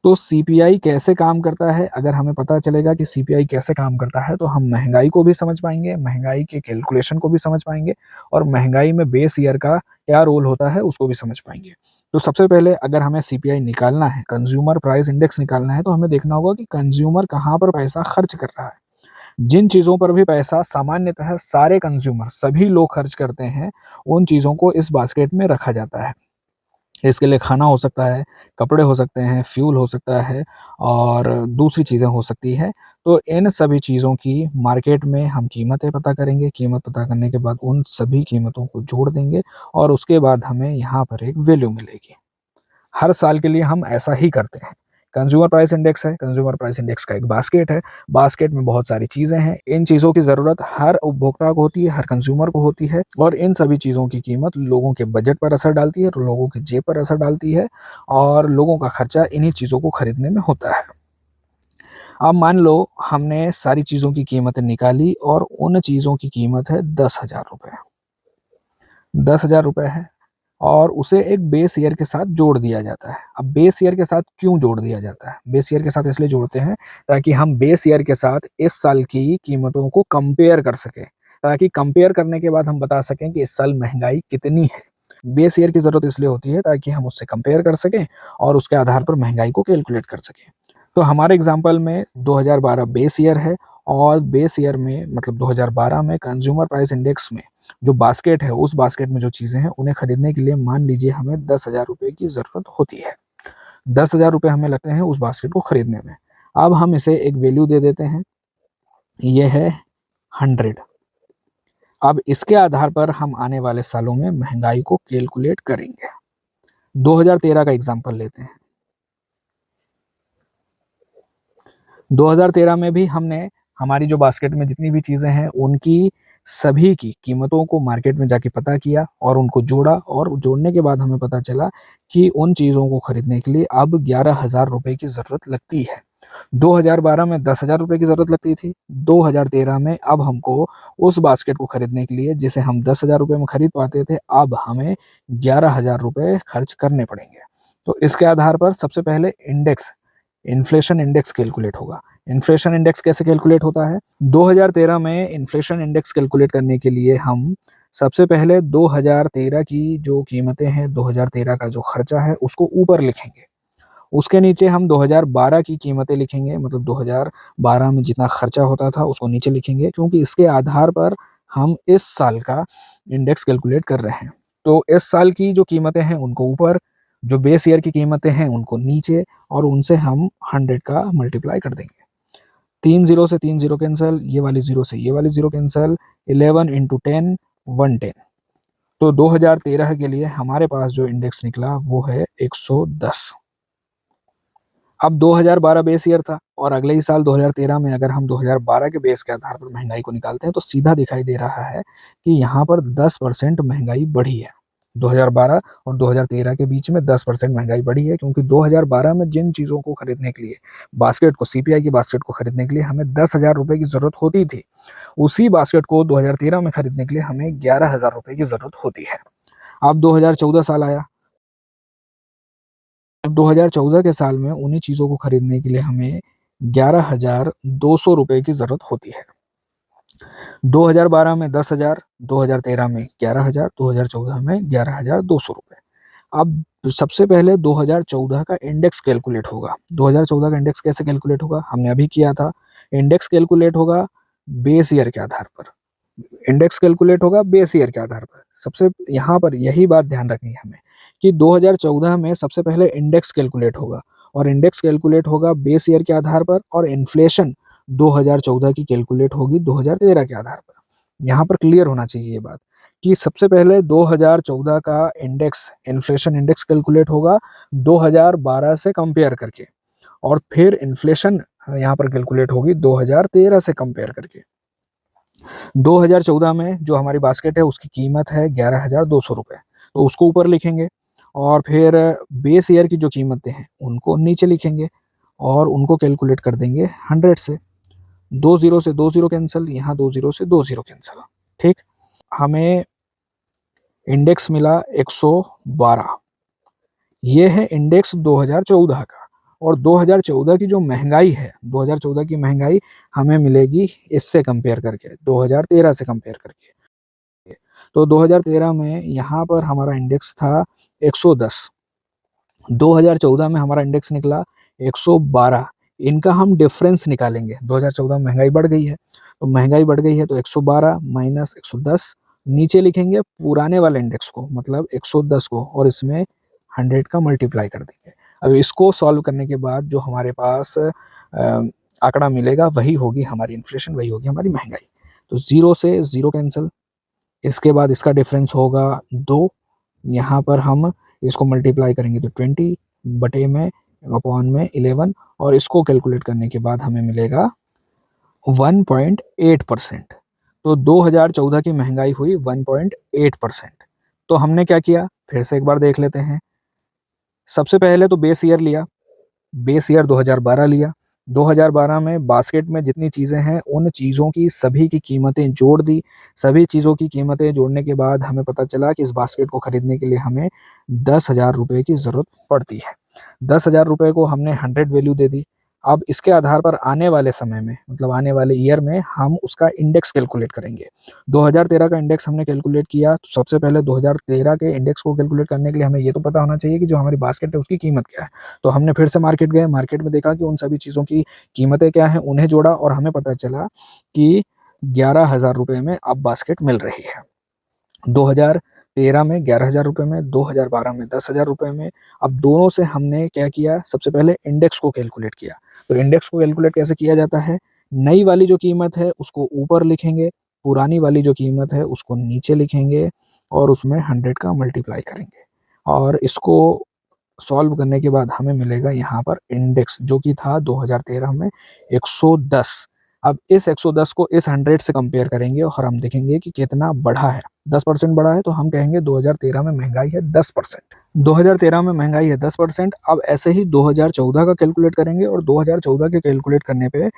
तो सीपीआई कैसे काम करता है? अगर हमें पता चलेगा कि सीपीआई कैसे काम करता है, तो हम महँगाई को भी समझ पाएँगे, महँगाई के कैलकुलेशन को भी समझ पाएँगे और महँगाई में बेस ईयर का क्या रोल होता है, उसको भी समझ पाएँगे। तो सबसे पहले अगर हमें सीपीआई निकालना है, कंज़्यूमर प्राइस इंडेक्स निकालना है, तो हमें देखना होगा कि कंज़्यूमर कहाँ पर पैसा खर्च कर रहा है। जिन चीज़ों पर भी पैसा सामान्यतः सारे कंज़्यूमर, सभी लोग खर्च करते हैं, उन चीज़ों को इस बास्केट में रखा जाता है। इसके लिए खाना हो सकता है, कपड़े हो सकते हैं, फ्यूल हो सकता है और दूसरी चीज़ें हो सकती हैं। तो इन सभी चीज़ों की मार्केट में हम कीमतें पता करेंगे, कीमत पता करने के बाद उन सभी कीमतों को जोड़ देंगे और उसके बाद हमें यहाँ पर एक वैल्यू मिलेगी। हर साल के लिए हम ऐसा ही करते हैं। कंज़्यूमर प्राइस इंडेक्स है, कंज़्यूमर प्राइस इंडेक्स का एक बास्केट है, बास्केट में बहुत सारी चीज़ें हैं, इन चीज़ों की ज़रूरत हर उपभोक्ता को होती है, हर कंज़्यूमर को होती है और इन सभी चीज़ों की कीमत लोगों के बजट पर असर डालती है, तो लोगों की जेब पर असर डालती है और लोगों का खर्चा इन्हीं चीज़ों को खरीदने में होता है। अब मान लो हमने सारी चीज़ों की कीमतें निकाली और उन चीज़ों की कीमत है ₹10,000 ₹10,000 है और उसे एक बेस ईयर के साथ जोड़ दिया जाता है। अब बेस ईयर के साथ क्यों जोड़ दिया जाता है? बेस ईयर के साथ इसलिए जोड़ते हैं ताकि हम बेस ईयर के साथ इस साल की कीमतों को कंपेयर कर सकें, ताकि कंपेयर करने के बाद हम बता सकें कि इस साल महँगाई कितनी है। बेस ईयर की ज़रूरत इसलिए होती है ताकि हम उससे कंपेयर कर सकें और उसके आधार पर महँगाई को कैलकुलेट कर सकें। तो हमारे एग्ज़ाम्पल में 2012 बेस ईयर है और बेस ईयर में मतलब 2012 में कंज़्यूमर प्राइस इंडेक्स में जो बास्केट है, उस बास्केट में जो चीज़ें हैं, उन्हें खरीदने के लिए मान लीजिए हमें ₹10,000 की ज़रूरत होती है। ₹10,000 हमें लगते हैं उस बास्केट को खरीदने में। अब हम इसे एक वैल्यू दे देते हैं, ये है 100। अब इसके आधार पर हम आने वाले सालों में महँगाई को कैलकुलेट करेंगे। 2013 का एग्ज़ाम्पल लेते हैं। 2013 में भी हमने हमारी जो बास्केट में जितनी भी चीज़ें हैं, उनकी सभी की कीमतों को मार्केट में जाके पता किया और उनको जोड़ा और जोड़ने के बाद हमें पता चला कि उन चीज़ों को खरीदने के लिए अब ₹11,000 की ज़रूरत लगती है। 2012 में ₹10,000 की ज़रूरत लगती थी, 2013 में अब हमको उस बास्केट को खरीदने के लिए जिसे हम ₹10,000 में खरीद पाते थे, अब हमें ₹11,000 खर्च करने पड़ेंगे। तो इसके आधार पर सबसे पहले इन्फ्लेशन इंडेक्स कैलकुलेट होगा। इन्फ्लेशन इंडेक्स कैसे कैलकुलेट होता है? 2013 में इन्फ्लेशन इंडेक्स कैलकुलेट करने के लिए हम सबसे पहले 2013 की जो कीमतें हैं, 2013 का जो खर्चा है, उसको ऊपर लिखेंगे। उसके नीचे हम 2012 की कीमतें लिखेंगे, मतलब 2012 में जितना खर्चा होता था, उसको नीचे लिखेंगे क्योंकि इसके आधार पर हम इस साल का इंडेक्स कैलकुलेट कर रहे हैं। तो इस साल की जो कीमतें हैं, उनको ऊपर, जो बेस ईयर की कीमतें हैं, उनको नीचे और उनसे हम 100 का मल्टीप्लाई कर देंगे। 3 ज़ीरो से 3 ज़ीरो कैंसल, ये वाली ज़ीरो से ये वाली ज़ीरो कैंसल, 11 इंटू 10 110। तो 2013 के लिए हमारे पास जो इंडेक्स निकला वो है 110। अब 2012 बेस ईयर था और अगले ही साल 2013 में अगर हम 2012 के बेस के आधार पर महँगाई को निकालते हैं तो सीधा दिखाई दे रहा है कि यहाँ पर 10% महँगाई बढ़ी है। 2012 और 2013 के बीच में 10% महँगाई बढ़ी है क्योंकि 2012 में जिन चीज़ों को खरीदने के लिए बास्केट को सीपीआई की बास्केट को खरीदने के लिए हमें ₹10,000 की ज़रूरत होती थी, उसी बास्केट को 2013 में खरीदने के लिए हमें ₹11,000 की ज़रूरत होती है। अब 2014 साल आया। अब 2014 के साल में उन्हीं चीज़ों को खरीदने के लिए हमें ₹11,200 की ज़रूरत होती है। 2012 में 10,000, 2013 में 11,000, 2014 में ₹11,200। अब सबसे पहले 2014 का इंडेक्स कैलकुलेट होगा। 2014 का इंडेक्स कैसे कैलकुलेट होगा? हमने अभी किया था। इंडेक्स कैलकुलेट होगा बेस ईयर के आधार पर। इंडेक्स कैलकुलेट होगा बेस ईयर के आधार पर। सबसे यहाँ पर यही बात ध्यान रखनी है हमें कि 2014 में सबसे पहले इंडेक्स कैलकुलेट होगा और इंडेक्स कैलकुलेट होगा बेस ईयर के आधार पर और इन्फ्लेशन 2014 की कैलकुलेट होगी 2013 के आधार पर। यहाँ पर क्लियर होना चाहिए ये बात कि सबसे पहले 2014 का इंडेक्स इन्फ्लेशन इंडेक्स कैलकुलेट होगा 2012 से कंपेयर करके और फिर इन्फ्लेशन यहाँ पर कैलकुलेट होगी 2013 से कंपेयर करके। 2014 में जो हमारी बास्केट है उसकी कीमत है ₹11,200, तो उसको ऊपर लिखेंगे और फिर बेस ईयर की जो कीमतें हैं उनको नीचे लिखेंगे और उनको कैलकुलेट कर देंगे 100 से। 2 ज़ीरो से 2 ज़ीरो कैंसल, यहाँ 2 ज़ीरो से 2 ज़ीरो कैंसल, ठीक? हमें इंडेक्स मिला 112। ये है इंडेक्स 2014 का और 2014 की जो महंगाई है, 2014 की महंगाई हमें मिलेगी इससे कंपेयर करके, 2013 से कंपेयर करके। तो 2013 में यहाँ पर हमारा इंडेक्स था 110, 2014 में हमारा इंडेक्स निकला 112। इनका हम डिफरेंस निकालेंगे। 2014 में महंगाई बढ़ गई है, तो महंगाई बढ़ गई है तो 112 माइनस 110, नीचे लिखेंगे पुराने वाले इंडेक्स को, मतलब 110 को, और इसमें 100 का मल्टीप्लाई कर देंगे। अब इसको सॉल्व करने के बाद जो हमारे पास आंकड़ा मिलेगा वही होगी हमारी इन्फ्लेशन, वही होगी हमारी महंगाई। तो 0 से 0 कैंसिल, इसके बाद इसका डिफरेंस होगा 2, यहाँ पर हम इसको मल्टीप्लाई करेंगे तो 20 बटे में अपॉन में 11, और इसको कैलकुलेट करने के बाद हमें मिलेगा 1.8%। तो 2014 की महंगाई हुई 1.8%। तो हमने क्या किया, फिर से एक बार देख लेते हैं। सबसे पहले तो बेस ईयर लिया, बेस ईयर 2012 लिया। 2012 में बास्केट में जितनी चीज़ें हैं उन चीज़ों की सभी की कीमतें जोड़ दी। सभी चीज़ों की कीमतें जोड़ने के बाद हमें पता चला कि इस बास्केट को खरीदने के लिए हमें 10,000 रुपये की ज़रूरत पड़ती है। 10,000 रुपये को हमने 100 वैल्यू दे दी। अब इसके आधार पर आने वाले समय में, मतलब आने वाले ईयर में, हम उसका इंडेक्स कैलकुलेट करेंगे। 2013 का इंडेक्स हमने कैलकुलेट किया, तो सबसे पहले 2013 के इंडेक्स को कैलकुलेट करने के लिए हमें ये तो पता होना चाहिए कि जो हमारी बास्केट है उसकी कीमत क्या है। तो हमने फिर से मार्केट गए, मार्केट में देखा कि उन सभी चीज़ों की कीमतें क्या हैं, उन्हें जोड़ा, और हमें पता चला कि 11,000 रुपये में अब बास्केट मिल रही है। 2013 में 11,000 रुपये में, 2012 में 10,000 रुपये में। अब दोनों से हमने क्या किया, सबसे पहले इंडेक्स को कैलकुलेट किया। तो इंडेक्स को कैलकुलेट कैसे किया जाता है, नई वाली जो कीमत है उसको ऊपर लिखेंगे, पुरानी वाली जो कीमत है उसको नीचे लिखेंगे, और उसमें 100 का मल्टीप्लाई करेंगे, और इसको सॉल्व करने के बाद हमें मिलेगा यहाँ पर इंडेक्स, जो कि था 2013 में 110। अब इस 110 को इस 100 से कंपेयर करेंगे और हम देखेंगे कि कितना बढ़ा है। 10% बढ़ा है, तो हम कहेंगे 2013 में महंगाई है 10%। 2013 में महंगाई है 10%। अब ऐसे ही 2014 का कैलकुलेट करेंगे, और 2014 के कैलकुलेट करने पे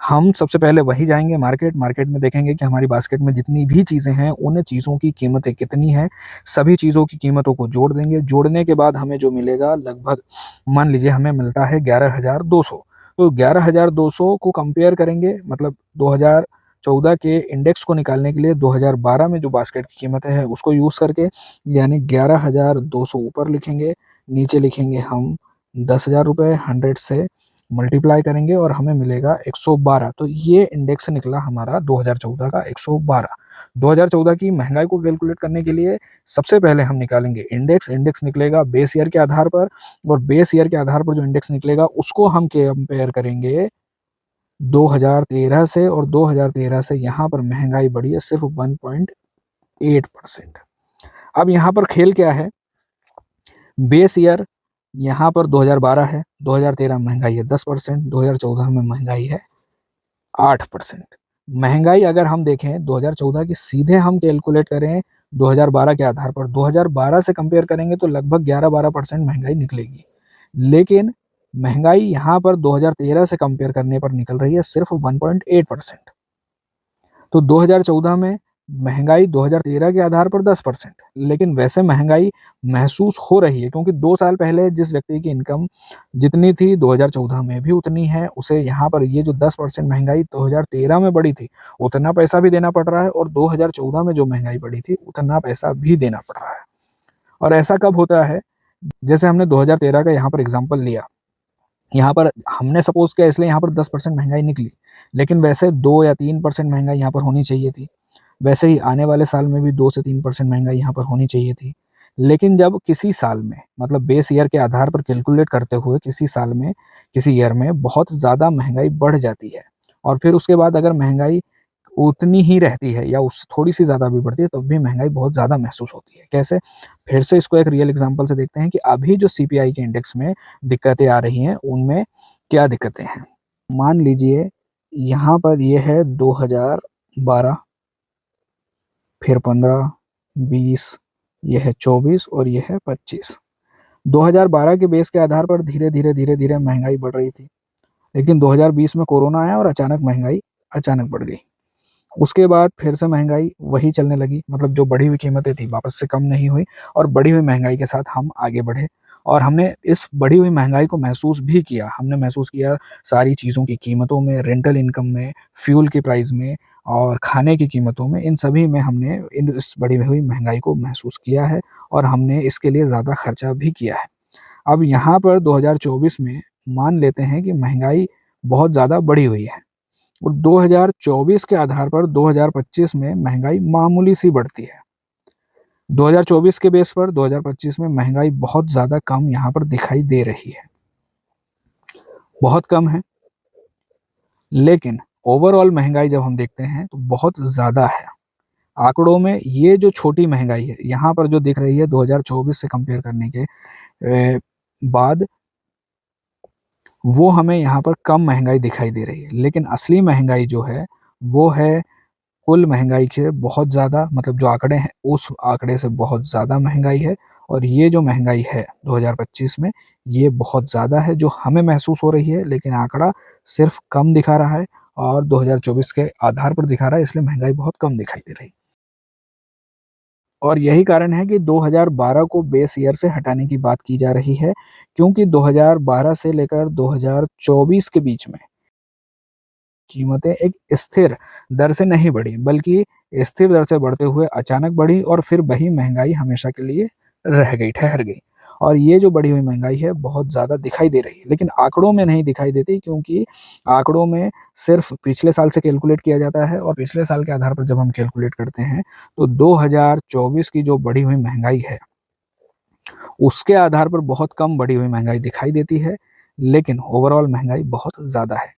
हम सबसे पहले वही जाएंगे मार्केट। मार्केट में देखेंगे कि हमारी बास्केट में जितनी भी चीज़ें हैं उन चीज़ों की कीमतें कितनी हैं। सभी चीज़ों की कीमतों को जोड़ देंगे। जोड़ने के बाद हमें जो मिलेगा, लगभग मान लीजिए हमें मिलता है 11,200। तो 11,200 को कंपेयर करेंगे, मतलब 2014 के इंडेक्स को निकालने के लिए 2012 में जो बास्केट की कीमतें हैं उसको यूज़ करके, यानी 11,200 ऊपर लिखेंगे, नीचे लिखेंगे हम 10,000 रुपये, 100 से मल्टीप्लाई करेंगे और हमें मिलेगा 112। तो ये इंडेक्स निकला हमारा 2014 का 112। 2014 की महंगाई को कैलकुलेट करने के लिए सबसे पहले हम निकालेंगे इंडेक्स। इंडेक्स निकलेगा बेस ईयर के आधार पर, और बेस ईयर के आधार पर जो इंडेक्स निकलेगा उसको हम कंपेयर करेंगे 2013 से, और 2013 से यहाँ पर महंगाई बढ़ी है सिर्फ 1.8%। अब यहाँ पर खेल क्या है, बेस ईयर यहाँ पर 2012 है, 2013 में महंगाई है 10%, 2014 में महंगाई है 8%। महंगाई अगर हम देखें 2014 की सीधे हम कैलकुलेट करें 2012 के आधार पर, 2012 से कंपेयर करेंगे तो लगभग 11-12% महंगाई निकलेगी। लेकिन महंगाई यहाँ पर 2013 से कंपेयर करने पर निकल रही है सिर्फ 1.8%। तो 2014 में महंगाई 2013 के आधार पर 10%, लेकिन वैसे महंगाई महसूस हो रही है, क्योंकि 2 साल पहले जिस व्यक्ति की इनकम जितनी थी 2014 में भी उतनी है, उसे यहाँ पर ये जो 10% महंगाई 2013 में बढ़ी थी उतना पैसा भी देना पड़ रहा है, और 2014 में जो महंगाई बढ़ी थी उतना पैसा भी देना पड़ रहा है। और ऐसा कब होता है, जैसे हमने 2013 का यहाँ पर एग्जाम्पल लिया, यहाँ पर हमने सपोज किया इसलिए यहाँ पर 10% महंगाई निकली, लेकिन वैसे 2 या 3% महंगाई यहाँ पर होनी चाहिए थी। वैसे ही आने वाले साल में भी 2 से 3% महंगाई यहाँ पर होनी चाहिए थी। लेकिन जब किसी साल में, मतलब बेस ईयर के आधार पर कैलकुलेट करते हुए किसी साल में, किसी ईयर में बहुत ज़्यादा महंगाई बढ़ जाती है, और फिर उसके बाद अगर महंगाई उतनी ही रहती है या उससे थोड़ी-सी ज़्यादा भी बढ़ती है, तब भी महँगाई बहुत ज़्यादा महसूस होती है। कैसे? फिर से इसको एक रियल एग्ज़ाम्पल से देखते हैं कि अभी जो सीपीआई के इंडेक्स में दिक्कतें आ रही हैं, उनमें क्या दिक्कतें हैं। मान लीजिए यहाँ पर ये है 2012, फिर 15, 20, ये है 24 और ये है 25। 2012 के बेस के आधार पर धीरे-धीरे महँगाई बढ़ रही थी। लेकिन 2020 में कोरोना आया और अचानक महँगाई अचानक बढ़ गई। उसके बाद फिर से महँगाई वही चलने लगी, मतलब जो बढ़ी हुई कीमतें थी वापस से कम नहीं हुई, और बढ़ी हुई महँगाई के साथ हम आगे बढ़े, और हमने इस बढ़ी हुई महँगाई को महसूस भी किया। हमने महसूस किया सारी चीज़ों की कीमतों में, रेंटल इनकम में, फ्यूल के प्राइस में और खाने की कीमतों में, इन सभी में हमने इस बढ़ी हुई महँगाई को महसूस किया है और हमने इसके लिए ज़्यादा खर्चा भी किया है। अब यहाँ पर 2024 में मान लेते हैं कि महँगाई बहुत ज़्यादा बढ़ी हुई है और 2024 के आधार पर 2025 में महँगाई मामूली-सी बढ़ती है। 2024 के बेस पर 2025 में महँगाई बहुत ज़्यादा कम यहाँ पर दिखाई दे रही है। बहुत कम है, लेकिन ओवरऑल महँगाई जब हम देखते हैं तो बहुत ज़्यादा है। आँकड़ों में ये जो छोटी महँगाई है, यहाँ पर जो दिख रही है 2024 से कंपेयर करने के बाद वो हमें यहाँ पर कम महँगाई दिखाई दे रही है। लेकिन असली महँगाई जो है, वो है कुल महँगाई के बहुत ज़्यादा, मतलब जो आँकड़े हैं, उस आँकड़े से बहुत ज़्यादा महँगाई है और ये जो महँगाई है 2025 में, ये बहुत ज़्यादा है, जो हमें महसूस हो रही है, लेकिन आँकड़ा सिर्फ़ कम दिखा रहा है और 2024 के आधार पर दिखा रहा है, इसलिए महँगाई बहुत कम दिखाई दे रही है। और यही कारण है कि 2012 को बेस ईयर से हटाने की बात की जा रही है, क्योंकि 2012 से लेकर 2024 के बीच में कीमतें एक स्थिर दर से नहीं बढ़ी, बल्कि स्थिर दर से बढ़ते हुए अचानक बढ़ी और फिर वही महँगाई हमेशा के लिए रह गई, ठहर गई। और ये जो बढ़ी हुई महँगाई है, बहुत ज़्यादा दिखाई दे रही है, लेकिन आँकड़ों में नहीं दिखाई देती, क्योंकि आँकड़ों में सिर्फ़ पिछले साल से कैलकुलेट किया जाता है और पिछले साल के आधार पर जब हम कैलकुलेट करते हैं, तो 2024 की जो बढ़ी हुई महँगाई है, उसके आधार पर बहुत कम बढ़ी हुई महँगाई दिखाई देती है, लेकिन ओवरऑल महँगाई बहुत ज़्यादा है।